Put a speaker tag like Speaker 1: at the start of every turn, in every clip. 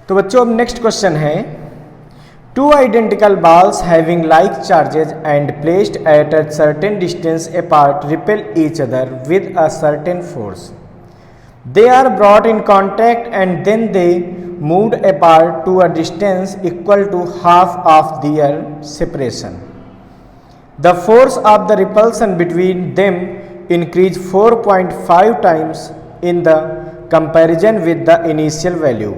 Speaker 1: तो बच्चों अब नेक्स्ट क्वेश्चन है, two identical balls having like charges and placed at a certain distance apart repel each other with a certain force. They are brought in contact and then they moved apart to a distance equal to half of their separation. The force of the repulsion between them increased 4.5 times in the comparison with the initial value.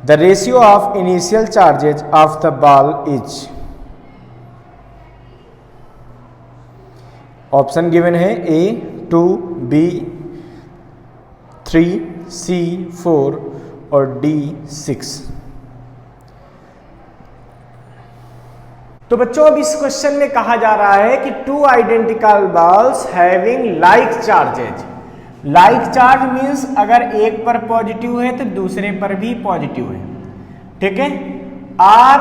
Speaker 1: The ratio of initial charges of the ball is, option given है A 2, B 3, C 4 और D 6। तो बच्चों अब इस question में कहा जा रहा है कि two identical balls having like charges. Like charge means अगर एक पर पॉजिटिव है तो दूसरे पर भी पॉजिटिव है, ठीक है। आर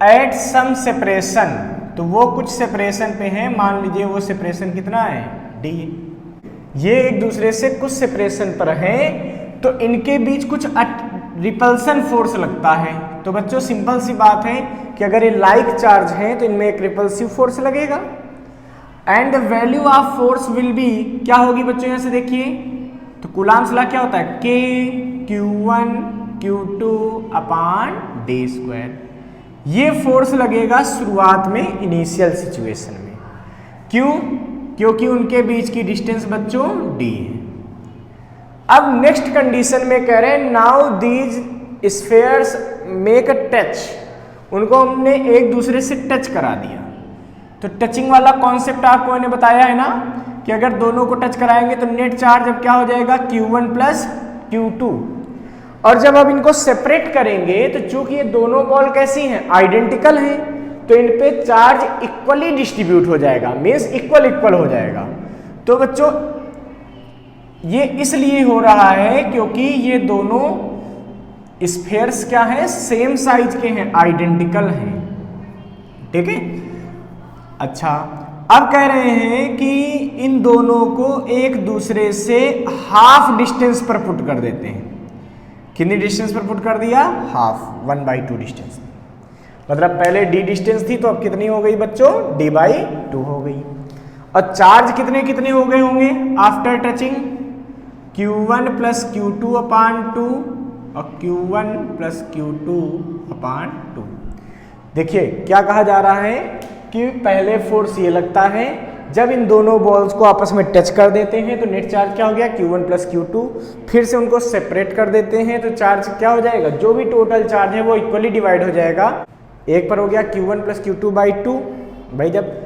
Speaker 1: एट सम सेपरेशन, तो वो कुछ सेपरेशन पे है, मान लीजिए वो सेपरेशन कितना है डी। ये एक दूसरे से कुछ सेपरेशन पर है तो इनके बीच कुछ रिपल्सन फोर्स लगता है। तो बच्चों सिंपल सी बात है कि अगर ये लाइक चार्ज है तो इनमें एक रिपल्सिव फोर्स लगेगा and the value of force will be, क्या होगी बच्चों यहां से देखिए, तो कूलम्ब्स लॉ क्या होता है, K Q1 Q2 upon D square. ये फोर्स लगेगा शुरुआत में इनिशियल सिचुएशन में, क्यों, क्योंकि उनके बीच की डिस्टेंस बच्चों D है। अब नेक्स्ट कंडीशन में कह रहे हैं now these spheres make a touch, उनको हमने एक दूसरे से टच करा दिया। तो टचिंग वाला कॉन्सेप्ट आपको मैंने बताया है ना कि अगर दोनों को टच कराएंगे तो नेट चार्ज अब क्या हो जाएगा Q1 प्लस Q2। और जब अब इनको सेपरेट करेंगे तो चूंकि ये दोनों बॉल कैसी हैं, आइडेंटिकल हैं, तो इन पे चार्ज इक्वली डिस्ट्रीब्यूट हो जाएगा, मीन्स इक्वल हो जाएगा। तो बच्चों ये इसलिए हो रहा है क्योंकि ये दोनों स्फेयर्स क्या है, सेम साइज के हैं, आइडेंटिकल हैं, ठीक है। अच्छा अब कह रहे हैं कि इन दोनों को एक दूसरे से हाफ डिस्टेंस पर पुट कर देते हैं। कितनी डिस्टेंस पर पुट कर दिया, हाफ, 1/2 डिस्टेंस। मतलब पहले D डिस्टेंस थी तो अब कितनी हो गई बच्चों, D/2 हो गई। और चार्ज कितने कितने हो गए होंगे after touching, Q1 plus Q2 अपान 2 और Q1 प्लस Q2 अपान 2। देखिए क्या कहा जा रहा है कि पहले फोर्स ये लगता है, जब इन दोनों बॉल्स को आपस में टच कर देते हैं तो नेट चार्ज क्या हो गया, Q1 प्लस Q2। फिर से उनको सेपरेट कर देते हैं तो चार्ज क्या हो जाएगा, जो भी टोटल चार्ज है वो इक्वली डिवाइड हो जाएगा। एक पर हो गया Q1 प्लस Q2/2, भाई जब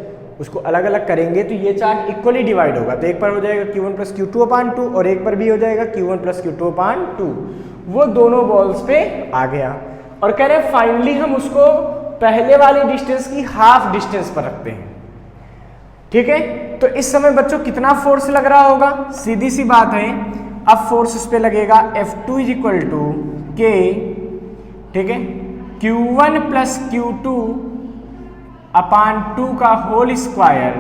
Speaker 1: उसको अलग अलग करेंगे तो ये चार्ज इक्वली डिवाइड होगा, तो एक पर हो जाएगा Q1 प्लस Q2 अपान 2 और एक पर भी हो जाएगा Q1 प्लस Q2 अपान 2। वो दोनों बॉल्स पे आ गया और कह रहे फाइनली हम उसको पहले वाली डिस्टेंस की हाफ डिस्टेंस पर रखते हैं, ठीक है। तो इस समय बच्चों कितना फोर्स लग रहा होगा, सीधी सी बात है, अब फोर्स इस पे लगेगा F2 is equal to K, ठीक है, Q1 प्लस Q2 अपान 2 का होल स्क्वायर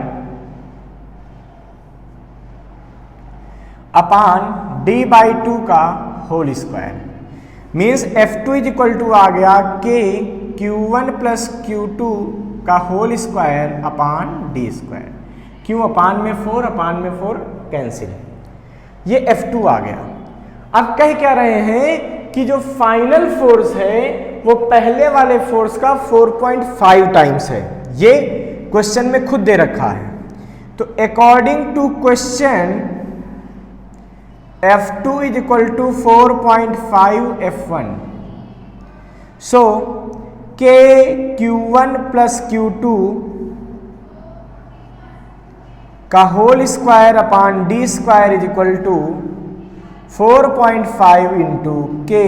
Speaker 1: अपान D/2 का whole square. Means F2 is equal to आ गया K Q1 प्लस Q2 का whole square upon D square. क्यों, अपान में 4, अपान में 4 कैंसिल, ये F2 आ गया। अब कह क्या रहे हैं कि जो फाइनल फोर्स है वो पहले वाले फोर्स का 4.5 टाइम्स है, ये क्वेश्चन में खुद दे रखा है। तो according to question F2 is equal to 4.5 F1, so K Q1 plus Q2 का whole square upon D square is equal to 4.5 into K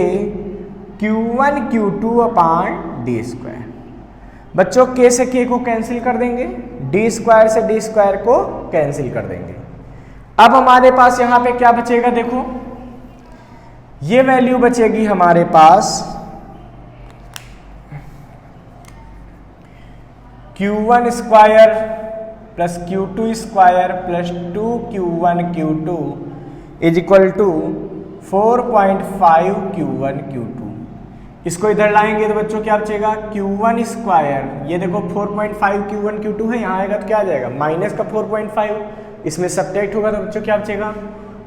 Speaker 1: Q1 Q2 upon D square. बच्चों K से K को cancel कर देंगे, D square से D square को cancel कर देंगे। अब हमारे पास यहां पे क्या बचेगा, देखो ये वैल्यू बचेगी हमारे पास Q1 square plus Q2 square plus 2Q1 Q2 is equal to 4.5 Q1 Q2। इसको इधर लाएंगे तो बच्चों क्या बचेगा, Q1 स्क्वायर, ये देखो 4.5 Q1 Q2 है, यहाँ आएगा तो क्या आ जाएगा माइनस का 4.5, इसमें सब्ट्रैक्ट होगा तो बच्चों क्या बचेगा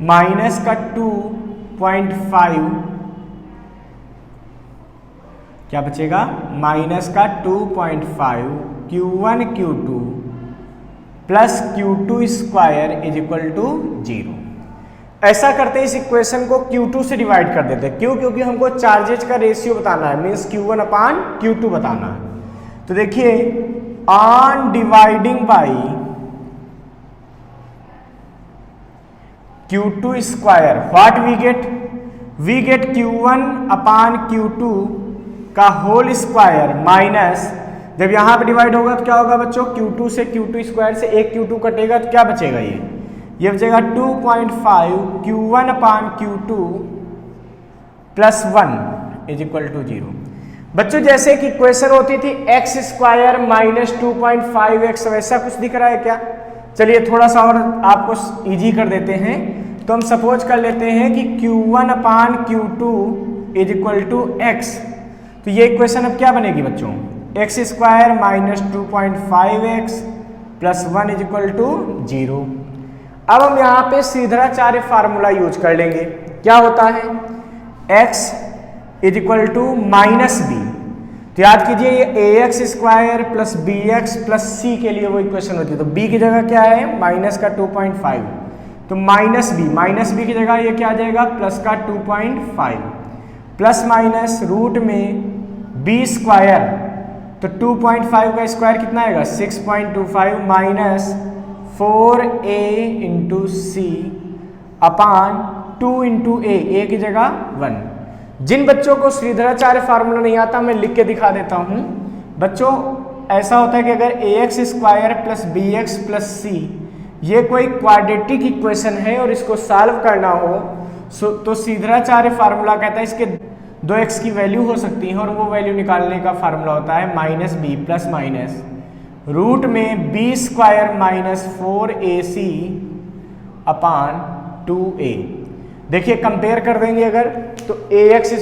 Speaker 1: माइनस का 2.5, क्या बचेगा माइनस का 2.5 Q1 Q2 plus Q2 square is equal to 0। ऐसा करते इस इक्वेशन को Q2 से डिवाइड कर देते हैं। क्यों? क्योंकि हमको चार्जेज का रेशियो बताना है, मीन्स Q1 अपान Q2 बताना है। तो देखिए on dividing by Q2 square what we get Q1 upon Q2 का होल स्क्वायर माइनस, जब यहां पे डिवाइड होगा तो क्या होगा बच्चों, Q2 से Q2 स्क्वायर से एक Q2 कटेगा तो क्या बचेगा, ये बचेगा 2.5 Q1 upon Q2 plus 1 is equal to 0। बच्चों जैसे कि इक्वेशन होती थी एक्स स्क्वायर माइनस 2.5x, वैसा कुछ दिख रहा है क्या? चलिए थोड़ा सा और आपको इजी कर देते हैं। तो हम सपोज कर लेते हैं कि Q1 upon Q2 is equal to x। तो ये इक्वेशन अब क्या बनेगी बच्चों, x square minus 2.5x plus 1 is equal to 0। अब हम यहाँ पे सीधराचार्य फार्मूला यूज कर लेंगे। क्या होता है, x is equal to minus b. तो याद कीजिए ये ax square plus bx plus c के लिए वो इक्वेशन होती है। तो b की जगह क्या है माइनस का 2.5, तो माइनस बी की जगह ये क्या आ जाएगा प्लस का 2.5 प्लस माइनस रूट में b स्क्वायर, तो 2.5 का स्क्वायर कितना आएगा 6.25 माइनस 4a इंटू सी अपान 2 इंटू ए की जगह 1। जिन बच्चों को श्रीधराचार्य फार्मूला नहीं आता मैं लिख के दिखा देता हूं। बच्चों ऐसा होता है कि अगर ax square plus bx plus c ये कोई क्वाड्रेटिक इक्वेशन है और इसको सॉल्व करना हो तो श्रीधराचार्य फार्मूला कहता है इसके 2x की वैल्यू हो सकती है और वो वैल्यू निकालने का फार्मूला होता है minus b plus minus root में b square minus 4ac upon 2a। देखिए कंपेयर कर देंगे अगर तो ax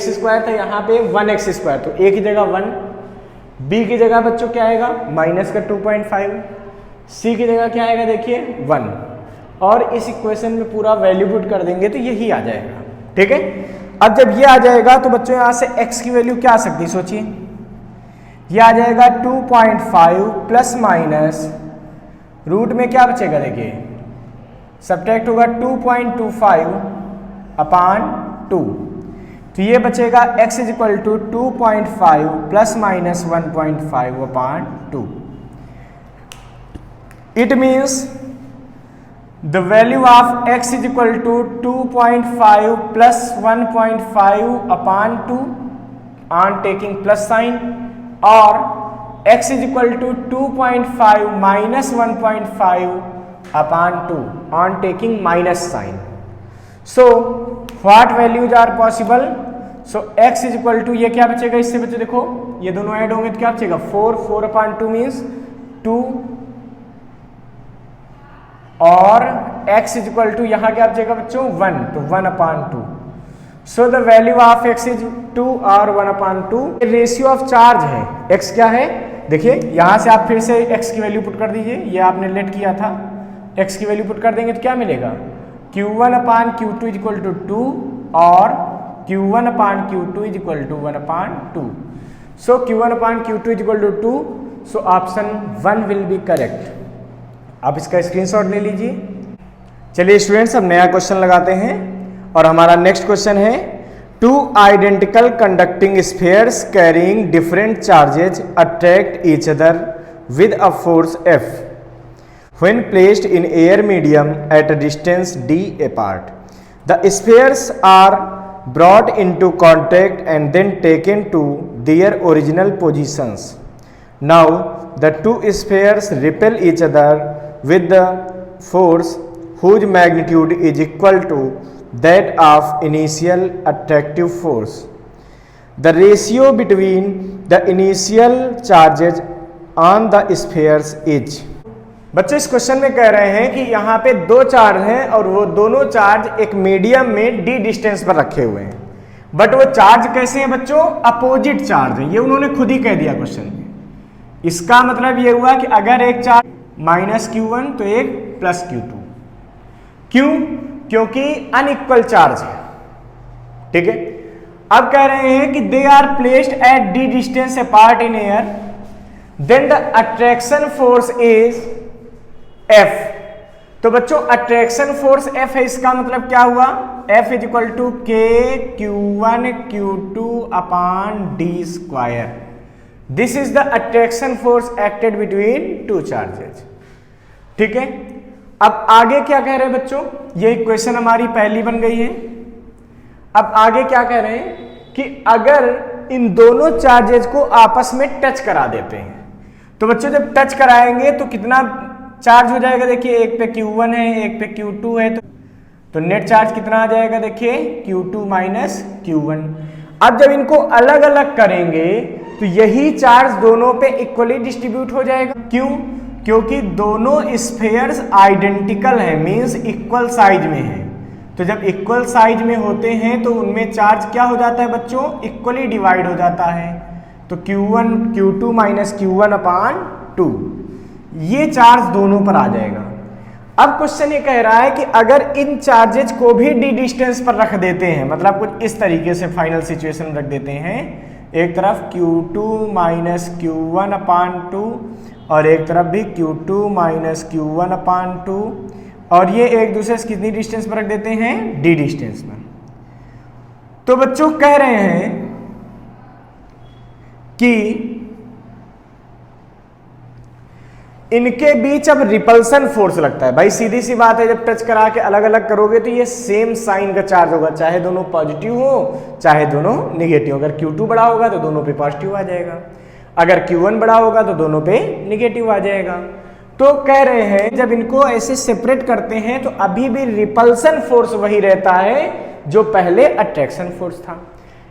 Speaker 1: स्क्वायर था यहाँ पे 1x स्क्वायर, तो a की जगह 1, b की जगह बच्चों क्या आएगा माइनस का 2.5, c की जगह क्या आएगा देखिए 1, और इस इक्वेशन में पूरा वैल्यू पुट कर देंगे तो यही आ जाएगा। ठीक है, अब जब ये आ जाएगा तो बच्चों यहाँ से x की वैल्यू क्या आ सकती है सोचिए, ये आ जाएगा 2.5 प्लस माइनस रूट में क्या बचेगा देखिए सब्ट्रैक्ट होगा 2.25 अपान 2, तो ये बचेगा x is equal to 2.5 plus minus 1.5 upon 2। It means the value of x is equal to 2.5 plus 1.5 upon 2 on taking plus sign, और x is equal to 2.5 minus 1.5 upon 2 on taking minus sign. So what values are possible, so x is equal to ये क्या बचेगा, इससे बच्चे देखो ये दोनों add होंगे तो क्या बचेगा 4 अपान 2 मीन्स 2, और x इज इक्वल टू यहाँ क्या बचेगा बच्चों 1, तो 1 upon 2। So the value of x is 2 और 1 अपान 2। रेशियो ऑफ चार्ज है, x क्या है देखिए यहां से आप फिर से x की वैल्यू पुट कर दीजिए, ये आपने लेट किया था, x की वैल्यू पुट कर देंगे तो क्या मिलेगा Q1 upon Q2 is equal to 2 और Q1 upon Q2 is equal to 1 upon 2। So Q1 upon Q2 is equal to 2, so option 1 will be correct. आप इसका स्क्रीनशॉट ले लीजिए। चलिए स्टूडेंट्स अब नया क्वेश्चन लगाते हैं और हमारा नेक्स्ट क्वेश्चन है two identical conducting spheres carrying different charges attract each other with a force F when placed in air medium at a distance d apart. The spheres are brought into contact and then taken to their original positions. Now the two spheres repel each other with the force whose magnitude is equal to that of initial attractive force. The ratio between the initial charges on the spheres is, बच्चे इस question में कह रहे हैं कि यहाँ पे दो चार्ज हैं और वो दोनों चार्ज एक मीडियम में d डिस्टेंस पर रखे हुए हैं, बट वो चार्ज कैसे हैं बच्चों? अपोजिट चार्ज है। ये उन्होंने खुद ही कह दिया क्वेश्चन में। इसका मतलब ये हुआ कि अगर एक चार्ज -q1 तो एक +q2। क्यों? क्योंकि अनइक्वल चार्ज है। ठीक है, अब कह रहे हैं कि they are placed at d distance apart in air, then the attraction force is F। तो बच्चों अट्रैक्शन फोर्स F है, इसका मतलब क्या हुआ? F is equal to k q1 q2 upon d²। This is the attraction force acted between two charges. ठीक है, अब आगे क्या कह रहे हैं बच्चों? ये इक्वेशन हमारी पहली बन गई है। अब आगे क्या कह रहे हैं कि अगर इन दोनों चार्जेज को आपस में टच करा देते हैं, तो बच्चों जब टच कराएंगे तो कितना चार्ज हो जाएगा? देखिए, एक पे q1 है, एक पे q2 है, तो नेट चार्ज कितना आ जाएगा? देखिए q2 माइनस q1। अब जब इनको अलग अलग करेंगे तो यही चार्ज दोनों पे इक्वली डिस्ट्रीब्यूट हो जाएगा। क्यों? क्योंकि दोनों स्फेयर्स आइडेंटिकल हैं, मींस इक्वल साइज में हैं। तो जब इक्वल साइज में होते हैं तो उनमें चार्ज क्या हो जाता है बच्चों? इक्वली डिवाइड हो जाता है। तो q2 माइनस q1 अपॉन 2, ये चार्ज दोनों पर आ जाएगा। अब क्वेश्चन ये कह रहा है कि अगर इन चार्जेज को भी d डिस्टेंस पर रख देते हैं, मतलब कुछ इस तरीके से फाइनल सिचुएशन में रख देते हैं, एक तरफ q2 माइनस q1 अपॉन 2 और एक तरफ भी q2 माइनस q1 अपॉन 2, और ये एक दूसरे से कितनी डिस्टेंस पर रख देते हैं? d डिस्टेंस पर। तो बच्चों कह रहे हैं कि इनके बीच अब रिपल्सन फोर्स लगता है। भाई सीधी सी बात है, जब टच करा के अलग अलग करोगे तो ये सेम साइन का चार्ज होगा, चाहे दोनों पॉजिटिव हो चाहे दोनों निगेटिव। अगर q2 बड़ा होगा तो दोनों पे पॉजिटिव आ जाएगा, अगर q1 बड़ा होगा तो दोनों पे निगेटिव आ जाएगा। तो कह रहे हैं जब इनको ऐसे सेपरेट करते हैं तो अभी भी रिपल्सन फोर्स वही रहता है जो पहले अट्रैक्शन फोर्स था।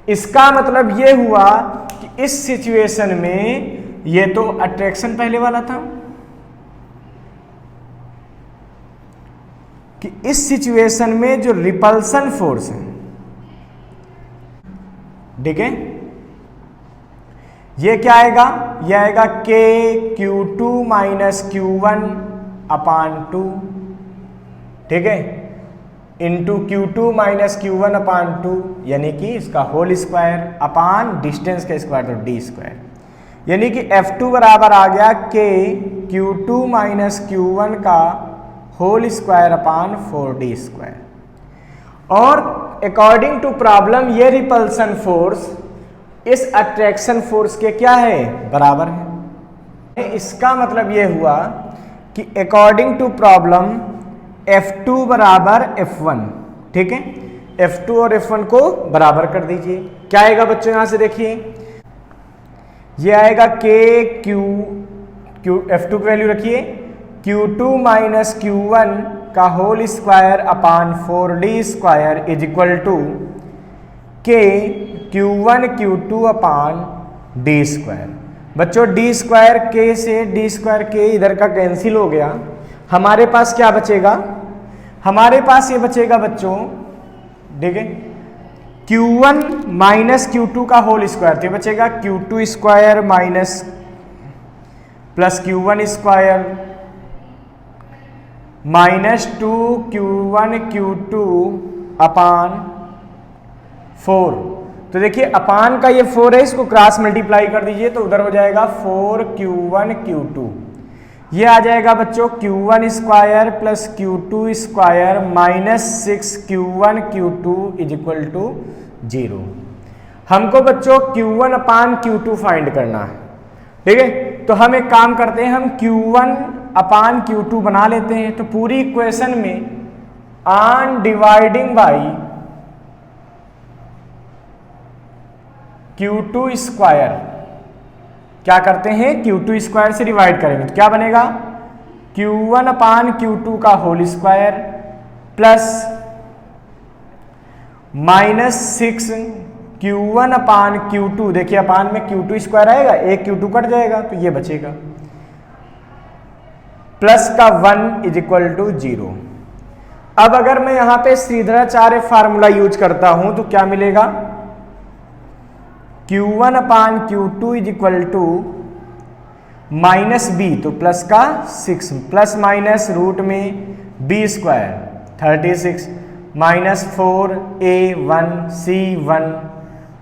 Speaker 1: इसका मतलब ये हुआ कि इस सिचुएशन में ये तो अट्रैक्शन पहले वाला था, कि इस सिचुएशन में जो रिपल्सन फोर्स है, ठीक है, ये क्या आएगा? ये आएगा k q2 minus q1 upon 2, ठीक है, into q2 minus q1 upon 2, यानी कि इसका होल स्क्वायर अपॉन डिस्टेंस का स्क्वायर तो d², यानी कि F2 बराबर आ गया k q2 माइनस q1 का होल स्क्वायर अपॉन 4d²। और अकॉर्डिंग टू प्रॉब्लम ये रिपल्सन फोर्स इस अट्रैक्शन फोर्स के क्या है? बराबर है। इसका मतलब ये हुआ कि अकॉर्डिंग टू प्रॉब्लम F2 बराबर F1, ठीक है, F2 और F1 को बराबर कर दीजिए। क्या आएगा बच्चों? यहां से देखिए, ये आएगा k F2 की वैल्यू रखिए, q2 माइनस q1 का whole square upon 4d² is equal to k q1 q2 upon d²। बच्चों d² k से d² k इधर का कैंसिल हो गया, हमारे पास क्या बचेगा? हमारे पास ये बचेगा बच्चों, ठीक है, q1 माइनस q2 का होल स्क्वायर, तो बचेगा q2² minus plus q1² minus 2 q1 q2 अपान 4। तो देखिए अपान का ये 4 है, इसको क्रॉस मल्टीप्लाई कर दीजिए तो उधर हो जाएगा 4 q1 q2। ये आ जाएगा बच्चों q1² plus q2² minus 6 q1 q2 is equal to 0। हमको बच्चों q1 अपान q2 फाइंड करना है, ठीक है। तो हम एक काम करते हैं, हम q1 अपान q2 बना लेते हैं। तो पूरी इक्वेशन में ऑन डिवाइडिंग बाई q2² क्या करते हैं, q2² से डिवाइड करेंगे तो क्या बनेगा, q1 अपान q2 का whole square plus minus 6 q1 upon q2। देखिए अपान में q2² आएगा, एक q2 कट जाएगा तो ये बचेगा, प्लस का 1 इज इक्वल टू 0। अब अगर मैं यहां पे श्रीधराचार्य फार्मूला यूज करता हूं तो क्या मिलेगा, Q1 upon Q2 is equal to minus b, तो प्लस का 6 प्लस माइनस रूट में b square 36 minus 4a1c1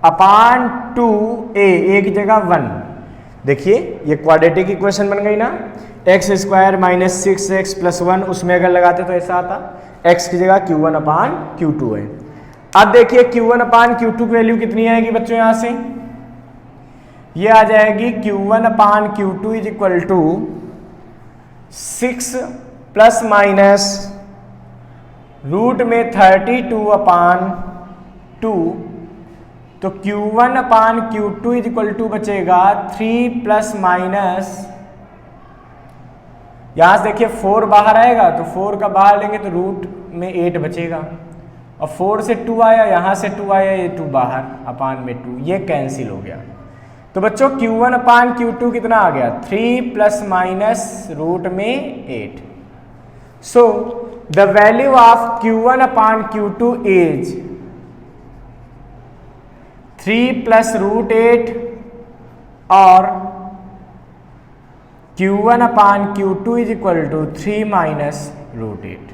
Speaker 1: upon 2a, एक जगह 1। देखिए ये क्वाड्रेटिक इक्वेशन बन गई ना, x square minus 6x plus 1, उसमें अगर लगाते तो ऐसा आता, x की जगह Q1 अपान Q2 है। अब देखिए Q1 अपान Q2 की वैल्यू कितनी आएगी बच्चों, यहां से ये आ जाएगी Q1 upon Q2 is equal to 6 plus minus root में 32 अपान 2, तो Q1 upon Q2 is equal to बचेगा 3 प्लस माइनस, यहां से देखिए 4 बाहर आएगा तो 4 का बाहर लेंगे तो रूट में 8 बचेगा, और 4 से 2 आया, यहां से 2 आया, ये 2 बाहर अपान में 2, ये कैंसिल हो गया। तो बच्चों Q1 अपान Q2 कितना आ गया, 3 प्लस माइनस रूट में 8। So the value of Q1 upon Q2 is 3 plus root 8 और Q1 upon Q2 is equal to 3 minus root 8।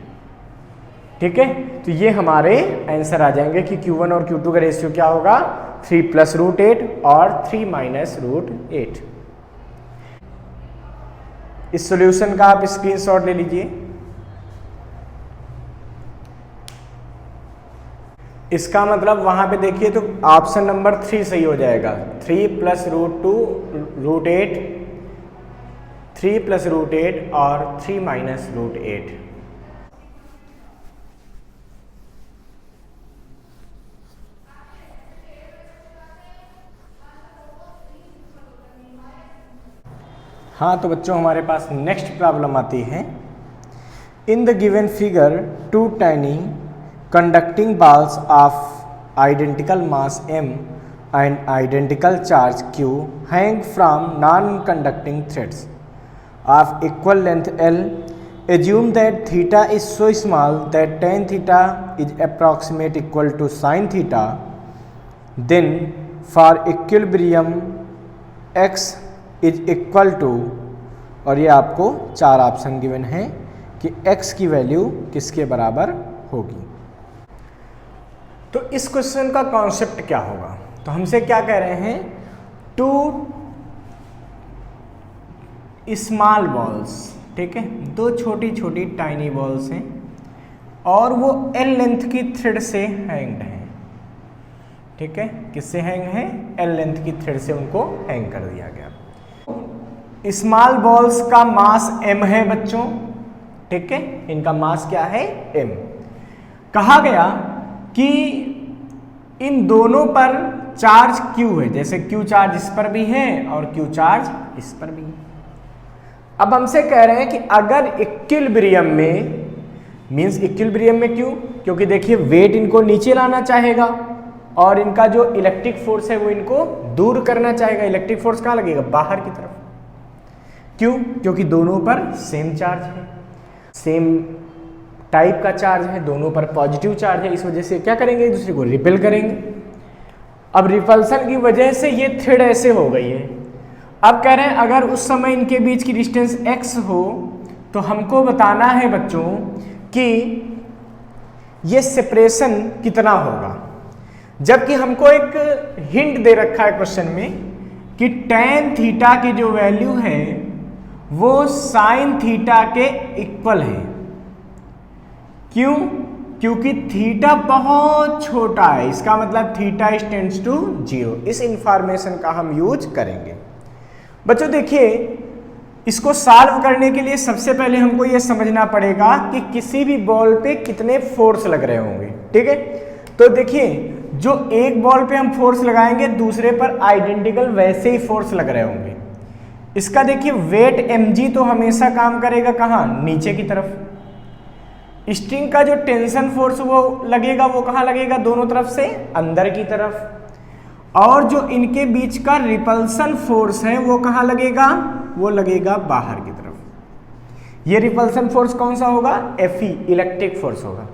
Speaker 1: ठीक है, तो ये हमारे आंसर आ जाएंगे कि Q1 और Q2 का रेशियो क्या होगा, 3 प्लस रूट 8 और 3 माइनस रूट 8। इस सॉल्यूशन का आप स्क्रीनशॉट ले लीजिए। इसका मतलब वहां पे देखिए तो ऑप्शन नंबर 3 सही हो जाएगा, 3 plus root 2 root 8, 3 plus root 8 और 3 माइनस रूट 8। हाँ तो बच्चों हमारे पास नेक्स्ट प्रॉब्लम आती है। In the given figure 2 tiny conducting balls of identical mass m and identical charge q hang from non-conducting threads of equal length l. Assume that theta is so small that tan theta is approximate equal to sin theta. Then for equilibrium x is equal to, और ये आपको 4 option given है कि x की value किसके बराबर होगी। तो इस क्वेश्चन का कॉन्सेप्ट क्या होगा, तो हमसे क्या कह रहे हैं, 2 स्मॉल बॉल्स, ठीक है, 2 छोटी छोटी टाइनी बॉल्स हैं और वो एल लेंथ की थ्रेड से हैंग्ड हैं। ठीक है, किससे हैंग है, एल लेंथ की थ्रेड से उनको हैंग कर दिया गया। स्मॉल बॉल्स का मास m है बच्चों, ठीक है, इनका मास क्या है, m। कहा गया कि इन दोनों पर चार्ज Q है, जैसे Q चार्ज इस पर भी है और Q चार्ज इस पर भी है। अब हमसे कह रहे हैं कि अगर इक्विलिब्रियम में, मींस इक्विलिब्रियम में क्यों, क्योंकि देखिए वेट इनको नीचे लाना चाहेगा और इनका जो इलेक्ट्रिक फोर्स है वो इनको दूर करना चाहेगा। इलेक्ट्रिक फोर्स कहाँ लगेगा, बाहर की तरफ। क्यों, क्योंकि दोनों पर सेम चार्ज है, सेम टाइप का चार्ज है, दोनों पर पॉजिटिव चार्ज है, इस वजह से क्या करेंगे, एक दूसरे को रिपेल करेंगे। अब रिपल्सन की वजह से ये थ्रेड ऐसे हो गई है। अब कह रहे हैं अगर उस समय इनके बीच की डिस्टेंस x हो तो हमको बताना है बच्चों कि ये सेपरेशन कितना होगा, जबकि हमको एक हिंट दे रखा है क्वेश्चन में कि tan थीटा की जो वैल्यू है वो sin थीटा के इक्वल है। क्यों, क्योंकि थीटा बहुत छोटा है, इसका मतलब थीटा टेंड्स टू 0। इस इंफॉर्मेशन का हम यूज करेंगे। बच्चों देखिए, इसको सॉल्व करने के लिए सबसे पहले हमको ये समझना पड़ेगा कि किसी भी बॉल पे कितने फोर्स लग रहे होंगे। ठीक है, तो देखिए जो एक बॉल पे हम फोर्स लगाएंगे दूसरे पर आइडेंटिकल वैसे ही फोर्स लग रहे होंगे। इसका देखिए वेट mg तो हमेशा काम करेगा कहाँ, नीचे की तरफ। स्ट्रिंग का जो टेंशन फोर्स वो लगेगा, वो कहाँ लगेगा, दोनों तरफ से अंदर की तरफ। और जो इनके बीच का रिपल्सन फोर्स है वो कहाँ लगेगा, वो लगेगा बाहर की तरफ। ये रिपल्सन फोर्स कौन सा होगा, Fe इलेक्ट्रिक फोर्स होगा।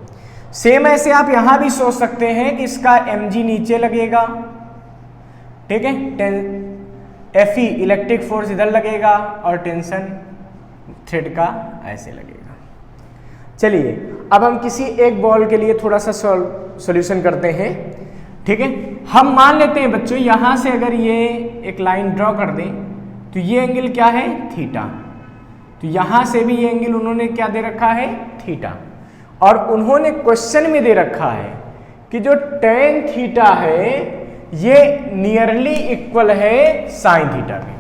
Speaker 1: सेम ऐसे आप यहां भी सोच सकते हैं कि इसका mg नीचे लगेगा, ठीक है, Fe इलेक्ट्रिक फोर्स इधर लगेगा और टेंशन थ्रेड का ऐसे लगेगा। चलिए अब हम किसी एक बॉल के लिए थोड़ा सा सॉल्यूशन करते हैं, ठीक है। हम मान लेते हैं बच्चों यहां से अगर ये एक लाइन ड्रॉ कर दें तो ये एंगल क्या है, थीटा। तो यहां से भी ये एंगल उन्होंने क्या दे रखा है, थीटा। और उन्होंने क्वेश्चन में दे रखा है कि जो tan थीटा है ये नियरली इक्वल है sin थीटा के।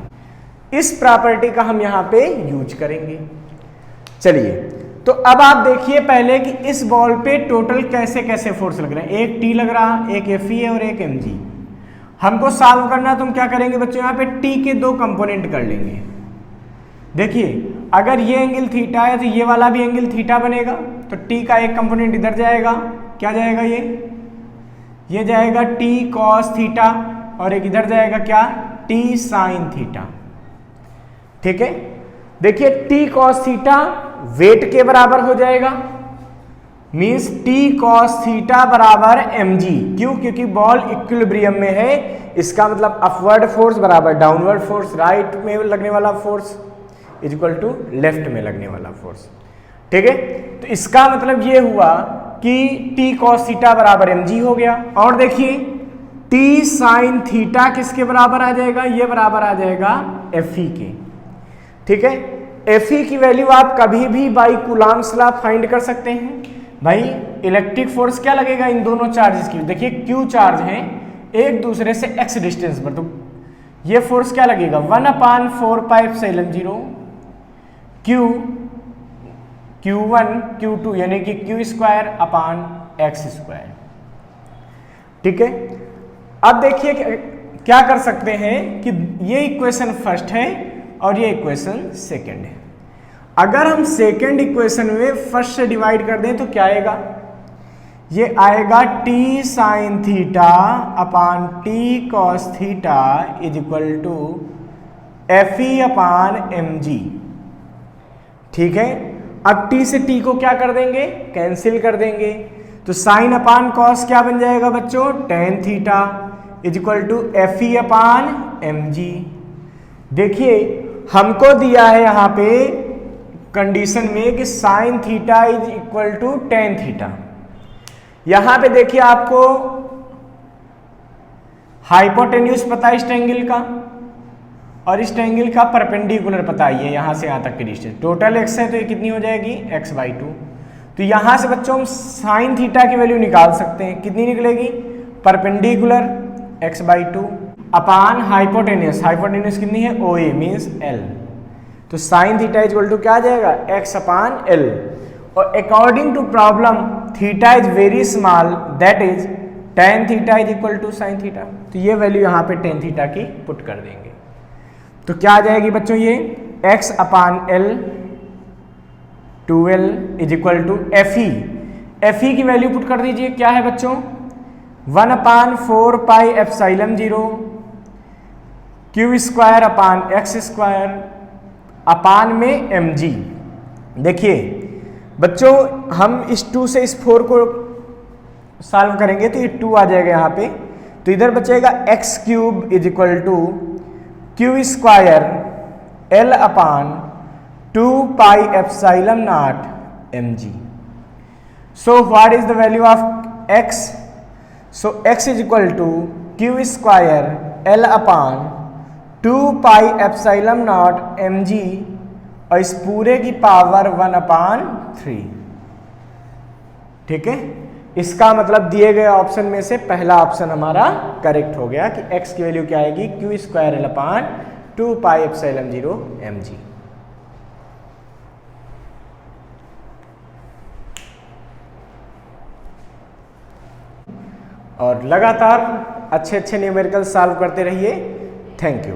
Speaker 1: इस प्रॉपर्टी का हम यहां पे यूज करेंगे। चलिए तो अब आप देखिए पहले कि इस बॉल पे टोटल कैसे कैसे फोर्स लग रहे हैं। एक T लग रहा, एक Fe है और एक mg। हमको सॉल्व करना तो हम क्या करेंगे बच्चों, यहाँ पे T के दो कंपोनेंट कर लेंगे। देखिए अगर ये एंगल थीटा है तो ये वाला भी एंगल थीटा बनेगा, तो T का एक कंपोनेंट इधर जाएगा, क्या जाएगा, ये जाएगा T cos थीटा और एक इधर जाएगा क्या, T sin थीटा, ठीक है। देखिए T cos थीटा वेट के बराबर हो जाएगा, मींस T cos थीटा बराबर mg। क्यों, क्योंकि बॉल इक्विलिब्रियम में है, इसका मतलब अपवर्ड फोर्स बराबर डाउनवर्ड फोर्स, राइट में लगने वाला force is equal to left में लगने वाला फोर्स, ठीक है। तो इसका मतलब ये हुआ कि T cos थीटा बराबर mg हो गया। और देखिए T sin थीटा किसके बराबर आ जाएगा, ये बराबर आ जाएगा Fe के, ठीक है। Fe की वैल्यू आप कभी भी बाई कूलॉम्स लॉ फाइंड कर सकते हैं। भाई इलेक्ट्रिक फोर्स क्या लगेगा इन दोनों चार्जेस की, देखिए Q चार्ज है एक दूसरे से x डिस्टेंस पर, तो ये फोर्स क्या लगेगा 1/4πε0 Q1 Q2 यानी कि Q²/x², ठीक है। अब देखिए क्या कर सकते हैं कि ये इक्वेशन फर्स्ट है और ये इक्वेशन सेकंड है। अगर हम सेकंड इक्वेशन में फर्स्ट से डिवाइड कर दें तो क्या आएगा, ये आएगा T sin theta upon T cos theta is equal to Fe upon mg, ठीक है। अब T से T को क्या कर देंगे, कैंसिल कर देंगे, तो साइन अपान कॉस क्या बन जाएगा बच्चों, tan theta is equal to Fe upon mg। देखिए हमको दिया है यहाँ पे कंडीशन में कि sine theta is equal to tan theta. यहां पे देखिए आपको हाइपोटेन्यूज पता है इस ट्रायंगल का, और इस ट्रायंगल का परपेंडिकुलर पता ही है यहां से यहां तक की डिस्टेंस। टोटल x है तो ये कितनी हो जाएगी, x/2। तो यहां से बच्चों हम साइन थीटा की वैल्यू निकाल सकते हैं, कितनी निकलेगी, परपेंडिकुलर x/2 अपान हाइपोटेन्यूज, हाइपोटेन्यूज कितनी है, OA मीन्स L। तो sine theta is equal to क्या आ जाएगा, x अपान L। और according to problem theta is very small, that is tan theta is equal to sine theta. तो ये value यहाँ पे tan थीटा की पुट कर देंगे, तो क्या आ जाएगी बच्चों, ये x upon L 2L is equal to Fe। Fe की वैल्यू पुट कर दीजिए, क्या है बच्चों 1/4πε0 Q² अपान x² अपान में mg। देखिए बच्चों हम इस 2 से इस 4 को सॉल्व करेंगे तो ये 2 आ जाएगा यहाँ पे, तो इधर बचेगा x³ is equal to Q² L upon 2πε0 mg। So what is the value of x, so x is equal to Q² L upon 2πε0 mg और इस पूरे की पावर 1/3, ठीक है। इसका मतलब दिए गए ऑप्शन में से पहला ऑप्शन हमारा करेक्ट हो गया कि x की वैल्यू क्या आएगी, Q² L अपान 2πε0 mg। और लगातार अच्छे न्यूमेरिकल सॉल्व करते रहिए। Thank you.